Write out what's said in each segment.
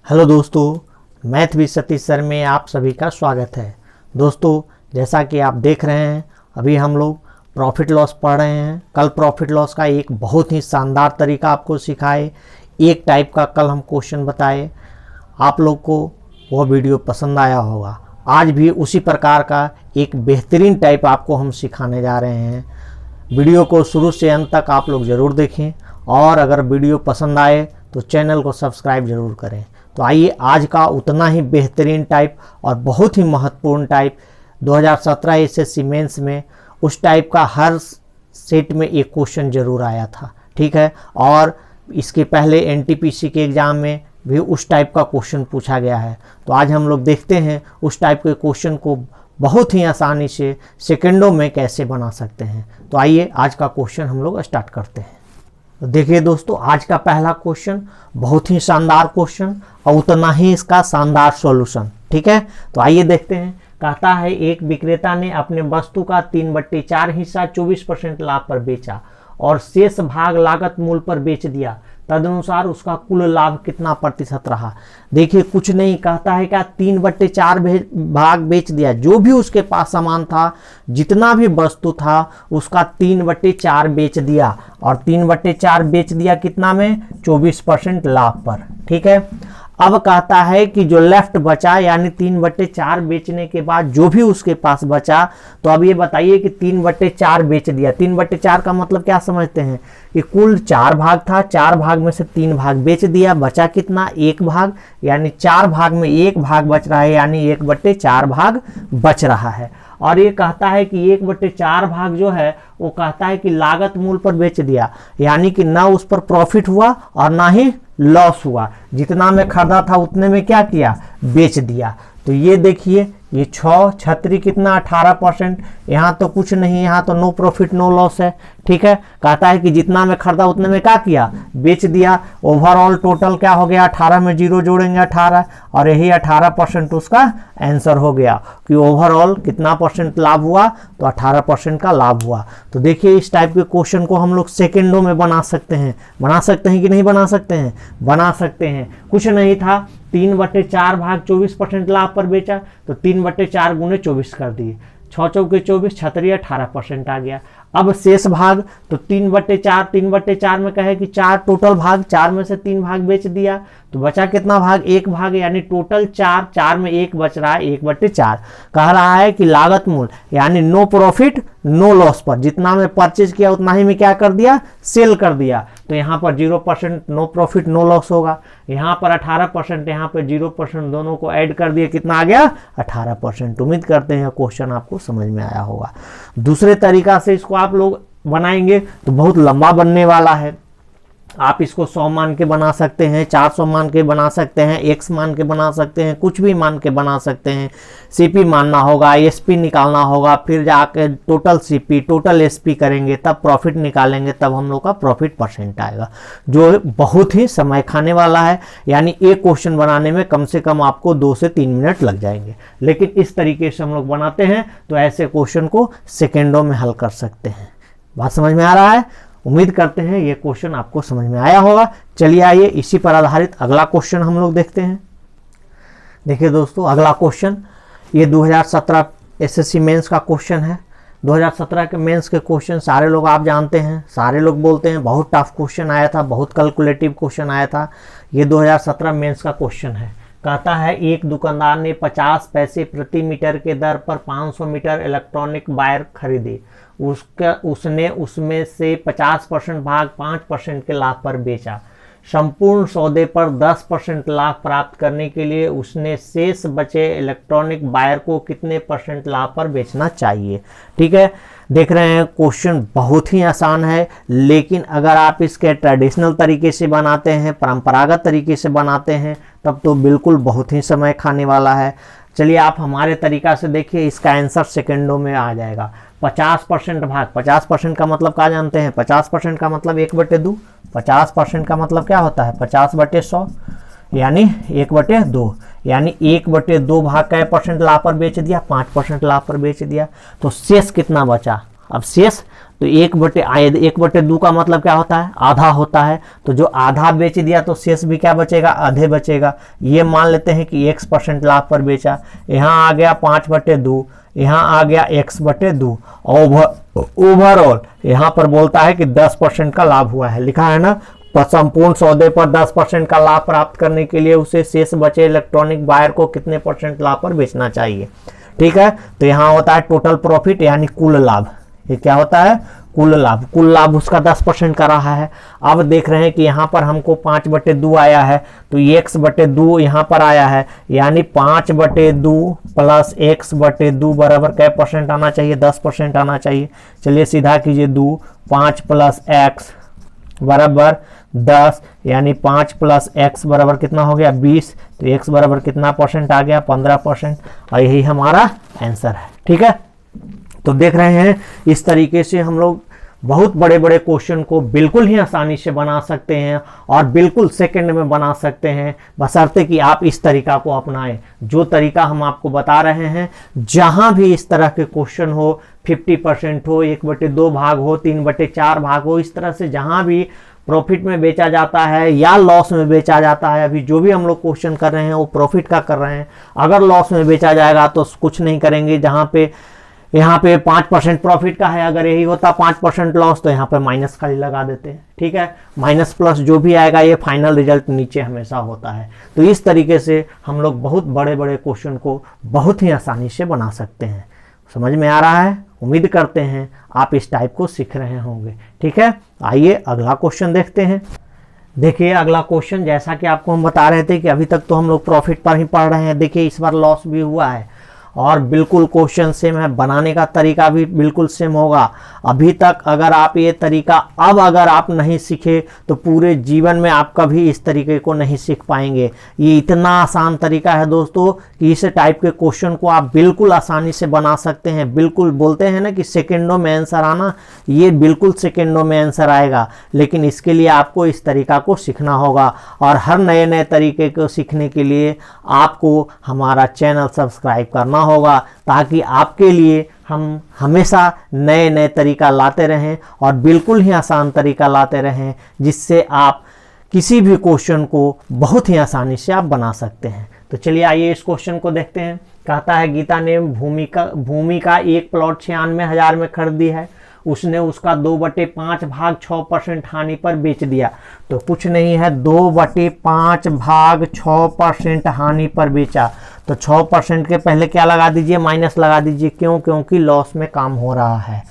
Hello दोस्तों, math with Satish sir में आप सभी का स्वागत है। दोस्तों, जैसा कि आप देख रहे हैं, अभी हम लोग प्रॉफिट लॉस पढ़ रहे हैं। कल प्रॉफिट लॉस का एक बहुत ही शानदार तरीका आपको सिखाए, एक टाइप का कल हम क्वेश्चन बताए। आप लोग को वो वीडियो पसंद आया होगा। आज भी उसी प्रकार का एक बेहतरीन टाइप आपको हम सिखाने जा रहे हैं। वीडियो को शुरू से अंत तक आप लोग ज़रूर देखें और अगर वीडियो पसंद आए तो चैनल को सब्सक्राइब ज़रूर करें। तो आइए, आज का उतना ही बेहतरीन टाइप और बहुत ही महत्वपूर्ण टाइप 2017 एसएससी मेंस में उस टाइप का हर सेट में एक क्वेश्चन जरूर आया था, ठीक है। और इसके पहले एनटीपीसी के एग्ज़ाम में भी उस टाइप का क्वेश्चन पूछा गया है। तो आज हम लोग देखते हैं उस टाइप के क्वेश्चन को बहुत ही आसानी से सेकंडों में कैसे बना सकते हैं। तो आइए, आज का क्वेश्चन हम लोग स्टार्ट करते हैं। तो देखिए दोस्तों, आज का पहला क्वेश्चन बहुत ही शानदार क्वेश्चन और उतना ही इसका शानदार सॉल्यूशन, ठीक है। तो आइए देखते हैं। कहता है, एक विक्रेता ने अपने वस्तु का 3/4 हिस्सा 24% लाभ पर बेचा और शेष भाग लागत मूल्य पर बेच दिया। तदनुसार उसका कुल लाभ कितना प्रतिशत रहा। देखिए, कुछ नहीं, कहता है क्या 3/4 भाग बेच दिया। जो भी उसके पास सामान था, जितना भी वस्तु था, उसका 3/4 बेच दिया और 3/4 बेच दिया कितना में, 24% लाभ पर, ठीक है। अब कहता है कि जो लेफ्ट बचा, यानी 3/4 बेचने के बाद जो भी उसके पास बचा, तो अब ये बताइए कि 3/4 बेच दिया। 3/4 का मतलब क्या समझते हैं कि कुल 4 भाग था, 4 भाग में से 3 भाग बेच दिया, बचा कितना, 1 भाग, यानी 4 भाग में 1 भाग बच रहा है, यानी 1/4 भाग बच रहा है। और ये कहता है कि 1/4 भाग जो है वो कहता है कि लागत मूल्य पर बेच दिया, यानी कि ना उस पर प्रॉफिट हुआ और ना ही लॉस हुआ। जितना में खरीदा था उतने में क्या किया, बेच दिया। तो ये देखिए, ये 6 छतरी कितना, 18%। यहाँ तो कुछ नहीं, यहाँ तो नो प्रॉफिट नो लॉस है, ठीक है। कहता है कि जितना में खरीदा उतने में क्या किया, बेच दिया। ओवरऑल टोटल क्या हो गया, 18 में 0 जोड़ेंगे 18, और यही 18% उसका आंसर हो गया कि ओवरऑल कितना परसेंट लाभ हुआ, तो 18% का लाभ हुआ। तो देखिए, इस टाइप के क्वेश्चन को हम लोग सेकेंडों में बना सकते हैं। बना सकते हैं कि नहीं बना सकते हैं, बना सकते हैं। कुछ नहीं था, 3/4 भाग 24% लाभ पर बेचा, तो 3/4 गुने 24 कर दिए, 6 चौके 24, छतरी 18% आ गया। अब शेष भाग, तो 3/4 में कहे कि 4 टोटल भाग, 4 में से 3 भाग बेच दिया, तो बचा कितना भाग, 1 भाग, यानी टोटल 4 में 1 बच रहा है, 1/4। कह रहा है कि लागत मूल्य यानी नो प्रॉफिट नो लॉस पर जितना में परचेज किया उतना ही में क्या कर दिया, सेल कर दिया। तो यहाँ पर 0% नो प्रॉफिट नो लॉस होगा, यहाँ पर 18%, यहाँ पर 0%, दोनों को ऐड कर दिए, कितना आ गया, 18%। उम्मीद करते हैं क्वेश्चन आपको समझ में आया होगा। दूसरे तरीका से इसको आप लोग बनाएंगे तो बहुत लंबा बनने वाला है। आप इसको 100 मान के बना सकते हैं, 400 मान के बना सकते हैं, x मान के बना सकते हैं, कुछ भी मान के बना सकते हैं। सीपी मानना होगा, एसपी निकालना होगा, फिर जाके टोटल सीपी टोटल एसपी करेंगे, तब प्रॉफिट निकालेंगे, तब हम लोग का प्रॉफिट परसेंट आएगा, जो बहुत ही समय खाने वाला है। यानी एक क्वेश्चन बनाने में कम से कम आपको 2 से 3 मिनट लग जाएंगे। लेकिन इस तरीके से हम लोग बनाते हैं तो ऐसे क्वेश्चन को सेकेंडों में हल कर सकते हैं। बात समझ में आ रहा है? उम्मीद करते हैं ये क्वेश्चन आपको समझ में आया होगा। चलिए आइए, इसी पर आधारित अगला क्वेश्चन हम लोग देखते हैं। देखिए दोस्तों, अगला क्वेश्चन ये 2017 एसएससी मेंस का क्वेश्चन है। 2017 के मेंस के क्वेश्चन सारे लोग आप जानते हैं, सारे लोग बोलते हैं बहुत टफ क्वेश्चन आया था, बहुत कैलकुलेटिव क्वेश्चन आया था। ये 2017 मेंस का क्वेश्चन है। कहता है, एक दुकानदार ने 50 पैसे प्रति मीटर के दर पर 500 मीटर इलेक्ट्रॉनिक वायर खरीदे। उसने उसमें से 50% भाग 5% के लाभ पर बेचा। संपूर्ण सौदे पर 10% लाभ प्राप्त करने के लिए उसने शेष बचे इलेक्ट्रॉनिक वायर को कितने % लाभ पर बेचना चाहिए। ठीक है, देख रहे हैं क्वेश्चन बहुत ही आसान है, लेकिन अगर आप इसके ट्रेडिशनल तरीके से बनाते हैं, परंपरागत तरीके से बनाते हैं, तब तो बिल्कुल बहुत ही समय खाने वाला है। चलिए आप हमारे तरीका से देखिए, इसका आंसर सेकंडों में आ जाएगा। 50% भाग, 50% का मतलब क्या जानते हैं, 50% का मतलब 1/2। 50% का मतलब क्या होता है, 50/100, यानी 1/2, यानी 1/2 भाग का % लाभ पर बेच दिया, 5% लाभ पर बेच दिया, तो शेष कितना बचा, अब शेष तो 1/2 का मतलब क्या होता है, आधा होता है। तो जो आधा बेच दिया तो शेष भी क्या बचेगा, आधे बचेगा। ये मान लेते हैं कि x% लाभ पर बेचा, यहाँ आ गया 5/2, यहाँ आ गया x/2। ओवरऑल यहाँ पर बोलता है कि 10% का लाभ हुआ है, लिखा है ना। संपूर्ण सौदे पर 10% का लाभ प्राप्त करने के लिए उसे शेष बचे इलेक्ट्रॉनिक बायर को कितने % लाभ पर बेचना चाहिए। ठीक है, तो यहाँ होता है टोटल प्रॉफिट यानी कुल लाभ। ये क्या होता है, कुल लाभ। कुल लाभ उसका 10% का रहा है। अब देख रहे हैं कि यहाँ पर हमको 5/2 आया है, तो x/2 यहाँ पर आया है, यानी 5/2 प्लस x/2 बराबर क्या % आना चाहिए, 10% आना चाहिए। चलिए सीधा कीजिए, 2 5 प्लस x बराबर 10, यानी 5 प्लस x बराबर कितना हो गया, 20। तो x बराबर कितना % आ गया, 15%। और यही हमारा आंसर है। ठीक है, तो देख रहे हैं इस तरीके से हम लोग बहुत बड़े बड़े क्वेश्चन को बिल्कुल ही आसानी से बना सकते हैं और बिल्कुल सेकंड में बना सकते हैं, बशर्ते कि आप इस तरीका को अपनाएं। जो तरीका हम आपको बता रहे हैं, जहां भी इस तरह के क्वेश्चन हो, 50% हो, 1/2 भाग हो, 3/4 भाग हो, इस तरह से जहां भी प्रॉफिट में बेचा जाता है या लॉस में बेचा जाता है, अभी जो भी हम लोग क्वेश्चन कर रहे हैं वो प्रॉफिट का कर रहे हैं। अगर लॉस में बेचा जाएगा तो कुछ नहीं करेंगे, जहां पे यहाँ पे 5% प्रॉफिट का है, अगर यही होता 5% लॉस तो यहाँ पे माइनस खाली लगा देते हैं। ठीक है, माइनस प्लस जो भी आएगा ये फाइनल रिजल्ट नीचे हमेशा होता है। तो इस तरीके से हम लोग बहुत बड़े बड़े क्वेश्चन को बहुत ही आसानी से बना सकते हैं। समझ में आ रहा है? उम्मीद करते हैं आप इस टाइप को सीख रहे होंगे। ठीक है, आइए अगला क्वेश्चन देखते हैं। देखिए अगला क्वेश्चन, जैसा कि आपको हम बता रहे थे कि अभी तक तो हम लोग प्रॉफिट पर ही पढ़ रहे हैं। देखिए इस बार लॉस भी हुआ है और बिल्कुल क्वेश्चन सेम है, बनाने का तरीका भी बिल्कुल सेम होगा। अभी तक अगर आप ये तरीका अब अगर आप नहीं सीखे तो पूरे जीवन में आप कभी इस तरीके को नहीं सीख पाएंगे। ये इतना आसान तरीका है दोस्तों कि इस टाइप के क्वेश्चन को आप बिल्कुल आसानी से बना सकते हैं। बिल्कुल बोलते हैं ना कि सेकेंडों में आंसर आना, ये बिल्कुल सेकेंडों में आंसर आएगा, लेकिन इसके लिए आपको इस तरीका को सीखना होगा। और हर नए नए तरीके को सीखने के लिए आपको हमारा चैनल सब्सक्राइब करना होगा, ताकि आपके लिए हम हमेशा नए नए तरीका लाते रहें और बिल्कुल ही आसान तरीका लाते रहें, जिससे आप किसी भी क्वेश्चन को बहुत ही आसानी से आप बना सकते हैं। तो चलिए आइए इस क्वेश्चन को देखते हैं। कहता है गीता ने भूमि का एक प्लॉट 96,000 में खरीदी है। उसने उसका 2/5 भाग 6% हानि पर बेच दिया। तो कुछ नहीं है, 2/5 भाग 6% हानि पर बेचा। तो 6% के पहले क्या लगा दीजिए, माइनस लगा दीजिए। क्यों? क्योंकि लॉस में काम हो रहा है।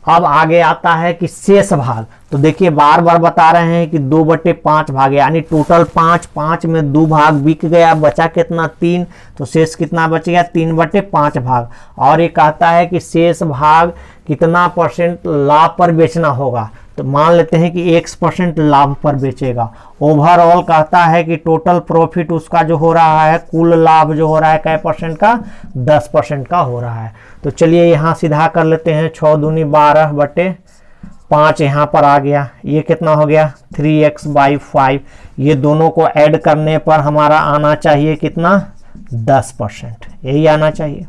अब आगे आता है कि शेष भाग। तो देखिए बार बार बता रहे हैं कि 2/5 भाग, यानी टोटल 5 में 2 भाग बिक गया, बचा कितना, 3। तो शेष कितना बच गया, 3/5 भाग। और ये कहता है कि शेष भाग कितना % लाभ पर बेचना होगा। तो मान लेते हैं कि x% लाभ पर बेचेगा। ओवरऑल कहता है कि टोटल प्रॉफिट उसका जो हो रहा है, कुल लाभ जो हो रहा है कै % का, 10% का हो रहा है। तो चलिए यहाँ सीधा कर लेते हैं, 6 दूनी 12/5 यहाँ पर आ गया। ये कितना हो गया, 3x/5। ये दोनों को ऐड करने पर हमारा आना चाहिए कितना, 10%। यही आना चाहिए।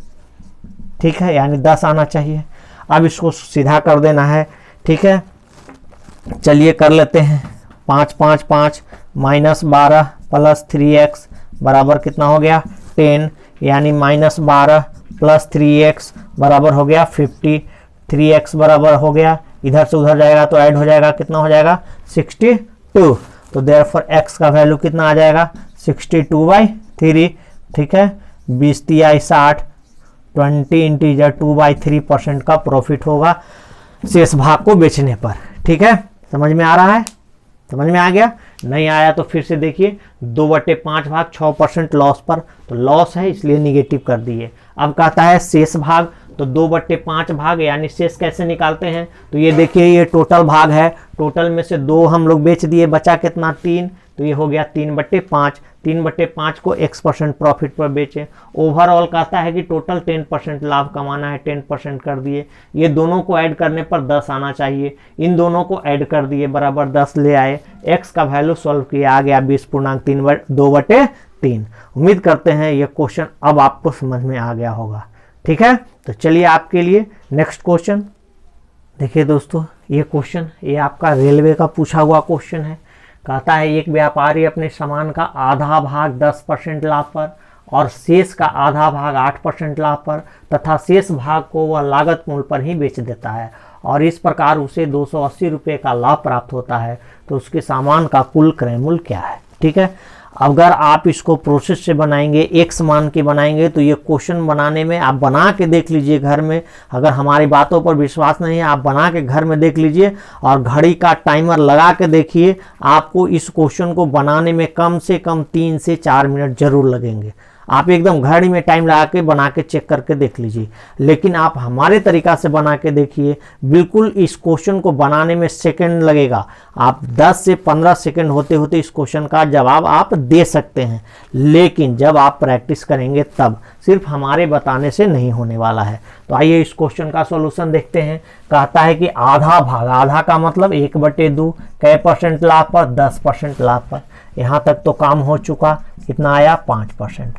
ठीक है, यानी 10 आना चाहिए। अब इसको सीधा कर देना है। ठीक है, चलिए कर लेते हैं। 5 5 5 -12 प्लस 3x बराबर कितना हो गया, 10। यानी -12 प्लस 3x बराबर हो गया 50। 3x बराबर हो गया, इधर से उधर जाएगा तो ऐड हो जाएगा, कितना हो जाएगा, 62। तो देयरफॉर x का वैल्यू कितना आ जाएगा, 62/3। ठीक है, 20 × 60, 20 इंटीजर 2/3% का प्रॉफिट होगा शेष भाग को बेचने पर। ठीक है, समझ में आ रहा है? समझ में आ गया? नहीं आया तो फिर से देखिए, 2/5 भाग 6% लॉस पर, तो लॉस है इसलिए निगेटिव कर दिए। अब कहता है शेष भाग, तो 2/5 भाग यानी शेष कैसे निकालते हैं। तो ये देखिए ये टोटल भाग है, टोटल में से 2 हम लोग बेच दिए, बचा कितना, 3। तो ये हो गया 3/5। 3/5 को x% प्रॉफिट पर बेचे। ओवरऑल कहता है कि टोटल 10% लाभ कमाना है, 10% कर दिए। ये दोनों को ऐड करने पर 10 आना चाहिए। इन दोनों को ऐड कर दिए, बराबर 10 ले आए। x का वैल्यू सॉल्व किया, आ गया 20.2/3। उम्मीद करते हैं ये क्वेश्चन अब आपको समझ में आ गया होगा। ठीक है, तो चलिए आपके लिए नेक्स्ट क्वेश्चन। देखिए दोस्तों, ये क्वेश्चन ये आपका रेलवे का पूछा हुआ क्वेश्चन है। कहता है एक व्यापारी अपने सामान का आधा भाग 10% लाभ पर और शेष का आधा भाग 8% लाभ पर तथा शेष भाग को वह लागत मूल्य पर ही बेच देता है और इस प्रकार उसे 280 रुपये का लाभ प्राप्त होता है, तो उसके सामान का कुल क्रय मूल्य क्या है। ठीक है, अगर आप इसको प्रोसेस से बनाएंगे, एक मान के बनाएंगे, तो ये क्वेश्चन बनाने में आप बना के देख लीजिए घर में। अगर हमारी बातों पर विश्वास नहीं है, आप बना के घर में देख लीजिए और घड़ी का टाइमर लगा के देखिए। आपको इस क्वेश्चन को बनाने में कम से कम 3 से 4 मिनट जरूर लगेंगे। आप एकदम घड़ी में टाइम लगा के बना के चेक करके देख लीजिए, लेकिन आप हमारे तरीका से बना के देखिए, बिल्कुल इस क्वेश्चन को बनाने में सेकंड लगेगा। आप 10 से 15 सेकंड होते होते इस क्वेश्चन का जवाब आप दे सकते हैं, लेकिन जब आप प्रैक्टिस करेंगे तब, सिर्फ हमारे बताने से नहीं होने वाला है। तो आइए इस क्वेश्चन का सॉल्यूशन देखते हैं। कहता है कि आधा भाग, आधा का मतलब 1/2, कै % लाभ पर, 10% लाभ पर। यहाँ तक तो काम हो चुका, कितना आया 5%।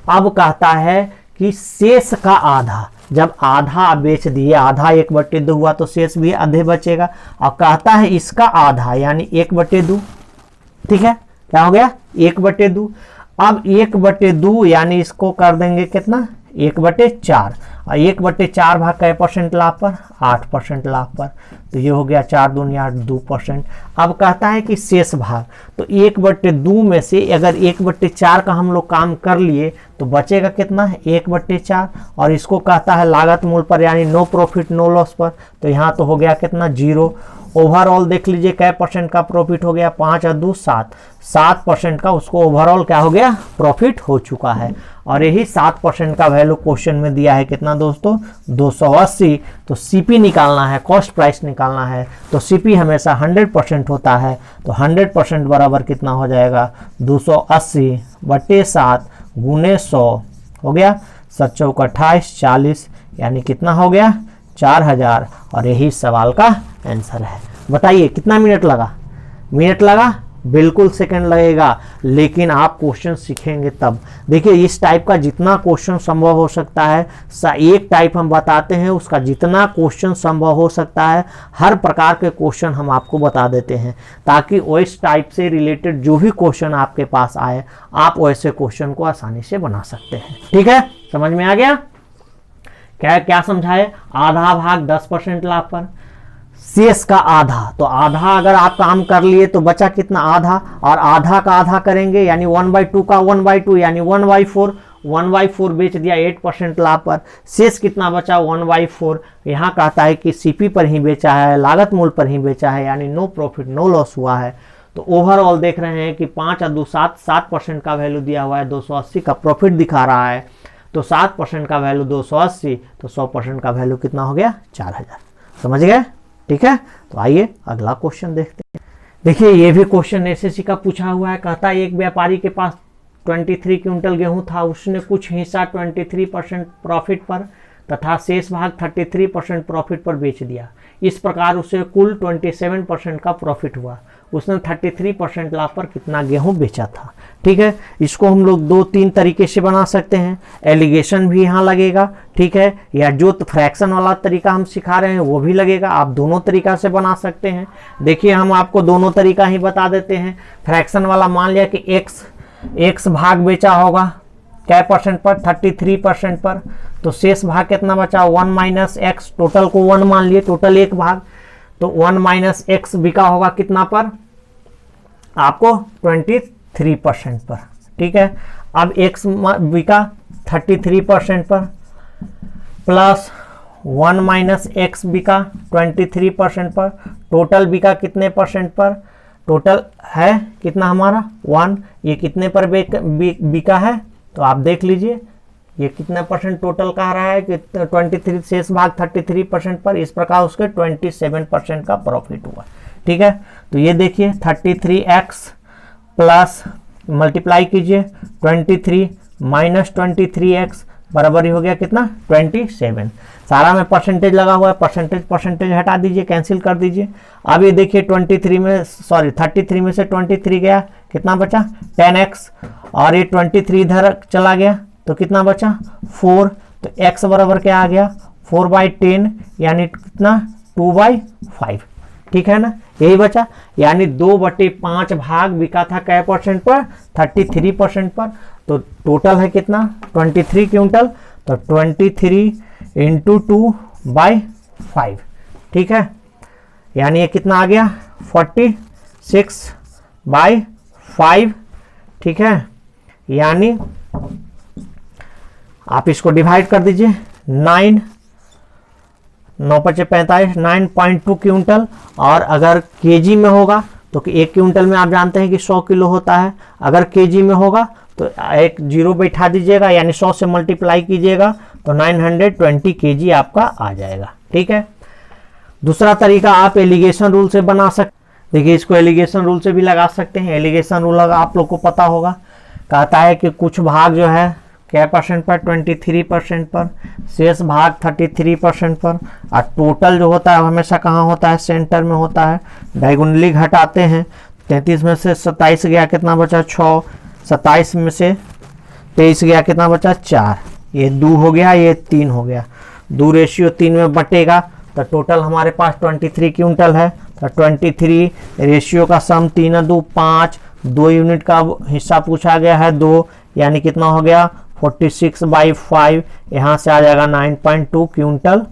अब कहता है कि शेष का आधा, जब आधा आप बेच दिए, आधा 1/2 हुआ तो शेष भी आधे बचेगा। और कहता है इसका आधा यानी 1/2, ठीक है, क्या हो गया 1/2। अब 1/2 यानी इसको कर देंगे कितना 1/4 और 1/4 भाग कै % लाभ पर, 8% लाभ पर, तो ये हो गया 4 दूनी 8, 2%। अब कहता है कि शेष भाग, तो 1/2 में से अगर 1/4 का हम लोग काम कर लिए तो बचेगा कितना 1/4 और इसको कहता है लागत मूल्य पर यानी नो प्रॉफिट नो लॉस पर, तो यहाँ तो हो गया कितना 0। ओवरऑल देख लीजिए कै % का प्रॉफिट हो गया, 5 और 2 7, 7% का उसको ओवरऑल क्या हो गया प्रॉफिट हो चुका है। और यही 7% का वैल्यू क्वेश्चन में दिया है कितना दोस्तों 280। तो सीपी निकालना है, कॉस्ट प्राइस निकालना है, तो सीपी हमेशा 100% होता है, तो 100% बराबर कितना हो जाएगा 280/7 गुने 100 हो गया 7 चौक 28 40, यानी कितना हो गया 4000। और यही सवाल का आंसर है। बताइए कितना मिनट लगा? मिनट लगा? बिल्कुल सेकंड लगेगा, लेकिन आप क्वेश्चन सीखेंगे तब। देखिए इस टाइप का जितना क्वेश्चन संभव हो सकता है, एक टाइप हम बताते हैं, उसका जितना क्वेश्चन संभव हो सकता है हर प्रकार के क्वेश्चन हम आपको बता देते हैं, ताकि उस टाइप से रिलेटेड जो भी क्वेश्चन आपके पास आए आप वैसे क्वेश्चन को आसानी से बना सकते हैं। ठीक है, समझ में आ गया? क्या क्या समझाए? आधा भाग 10% लाभ पर, शेष का आधा, तो आधा अगर आप काम कर लिए तो बचा कितना आधा, और आधा का आधा करेंगे यानी 1/2 का 1/2 यानी 1/4, 1/4 बेच दिया 8% लाभ पर, शेष कितना बचा 1/4। यहाँ कहता है कि सीपी पर ही बेचा है, लागत मूल्य पर ही बेचा है, यानी नो प्रॉफिट नो लॉस हुआ है। तो ओवरऑल देख रहे हैं कि 5 और 2 7, 7% का वैल्यू दिया हुआ है, 280 का प्रॉफिट दिखा रहा है, तो 7% का वैल्यू 280, तो 100% का वैल्यू कितना हो गया 4000। समझ गए? ठीक है, तो आइए अगला क्वेश्चन देखते हैं। देखिए ये भी क्वेश्चन एसएससी का पूछा हुआ है। कहता है एक व्यापारी के पास 23 क्विंटल गेहूं था, उसने कुछ हिस्सा 23% प्रॉफिट पर तथा शेष भाग 33% प्रॉफिट पर बेच दिया। इस प्रकार उसे कुल 27% का प्रॉफिट हुआ। उसने 33% लाभ पर कितना गेहूं बेचा था। ठीक है, इसको हम लोग 2-3 तरीके से बना सकते हैं। एलिगेशन भी यहाँ लगेगा, ठीक है, या जो फ्रैक्शन वाला तरीका हम सिखा रहे हैं वो भी लगेगा। आप दोनों तरीका से बना सकते हैं। देखिए हम आपको दोनों तरीका ही बता देते हैं। फ्रैक्शन वाला मान लिया कि एक्स भाग बेचा होगा क्या % पर 33% पर, तो शेष भाग कितना बचा 1 - x, टोटल को 1 मान लिए, टोटल एक भाग, तो 1 - x बिका होगा कितना पर आपको 23% पर। ठीक है, अब x बिका 33% पर प्लस 1 - x बिका 23% पर, टोटल बिका कितने % पर, टोटल है कितना हमारा 1, ये कितने पर बिका है तो आप देख लीजिए ये कितना % टोटल कह रहा है कि 23, शेष भाग 33% पर, इस प्रकार उसके 27% का प्रॉफिट हुआ। ठीक है, तो ये देखिए 33x प्लस मल्टीप्लाई कीजिए 23 - 23x बराबर ही हो गया कितना 27। सारा में परसेंटेज लगा हुआ है, परसेंटेज हटा दीजिए, कैंसिल कर दीजिए। अब ये देखिए 33 में से 23 गया, कितना बचा 10x, और ये 23 इधर चला गया तो कितना बचा 4, तो x बराबर क्या आ गया 4/10 यानी कितना 2/5, ठीक है ना, यही बचा। यानी 2/5 भाग बिका था कै परसेंट पर, 33% पर। तो टोटल है कितना, 23 क्विंटल। तो 23 इंटू 2/5, ठीक है, यानी ये कितना आ गया 46/5, ठीक है। यानी आप इसको डिवाइड कर दीजिए, 9 45 9.2 क्विंटल। और अगर केजी में होगा तो एक क्विंटल में आप जानते हैं कि 100 किलो होता है, अगर केजी में होगा तो एक जीरो बैठा दीजिएगा, यानी 100 से मल्टीप्लाई कीजिएगा तो 920 केजी आपका आ जाएगा, ठीक है। दूसरा तरीका आप एलिगेशन रूल से बना सकते, देखिए इसको एलिगेशन रूल से भी लगा सकते हैं। एलिगेशन रूल आप लोग को पता होगा, कहता है कि कुछ भाग जो है क्या परसेंट पर, 23% पर, शेष भाग 33% पर, और टोटल जो होता है हमेशा कहाँ होता है, सेंटर में होता है। डायगोनली घटाते हैं, 33 में से 27 गया, कितना बचा 6, 27 में से 23 गया, कितना बचा 4, ये 2 हो गया, ये 3 हो गया, 2 रेशियो 3 में बटेगा। तो टोटल हमारे पास 23 क्विंटल है। तो 23 रेशियो का सम 3 2 5, 2 यूनिट का हिस्सा पूछा गया है 2, यानी कितना हो गया 46/5, यहाँ से आ जाएगा 9.2 क्विंटल।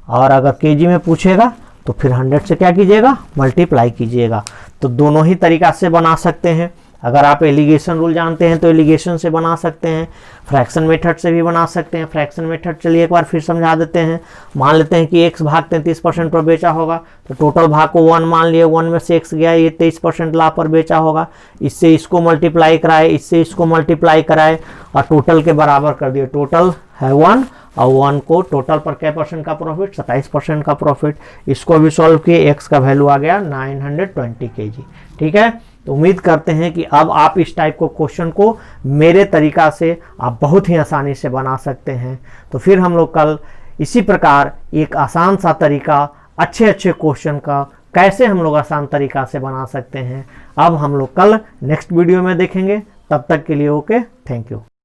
और अगर केजी में पूछेगा तो फिर 100 से क्या कीजिएगा, मल्टीप्लाई कीजिएगा। तो दोनों ही तरीका से बना सकते हैं। अगर आप एलिगेशन रूल जानते हैं तो एलिगेशन से बना सकते हैं, फ्रैक्शन मेथड से भी बना सकते हैं। फ्रैक्शन मेथड चलिए एक बार फिर समझा देते हैं। मान लेते हैं कि x भाग 33% पर बेचा होगा, तो टोटल भाग को 1 मान लिए, 1 में से x गया, ये 23% लाभ पर बेचा होगा। इससे इसको मल्टीप्लाई कराए, इससे इसको मल्टीप्लाई कराए और टोटल के बराबर कर दिए। टोटल है 1 और 1 को टोटल पर क्या परसेंट का प्रॉफिट, 27% का प्रॉफिट। इसको भी सॉल्व किए, x का वैल्यू आ गया 920 केजी, ठीक है। तो उम्मीद करते हैं कि अब आप इस टाइप को क्वेश्चन को मेरे तरीका से आप बहुत ही आसानी से बना सकते हैं। तो फिर हम लोग कल इसी प्रकार एक आसान सा तरीका, अच्छे क्वेश्चन का कैसे हम लोग आसान तरीका से बना सकते हैं, अब हम लोग कल नेक्स्ट वीडियो में देखेंगे। तब तक के लिए ओके, थैंक यू।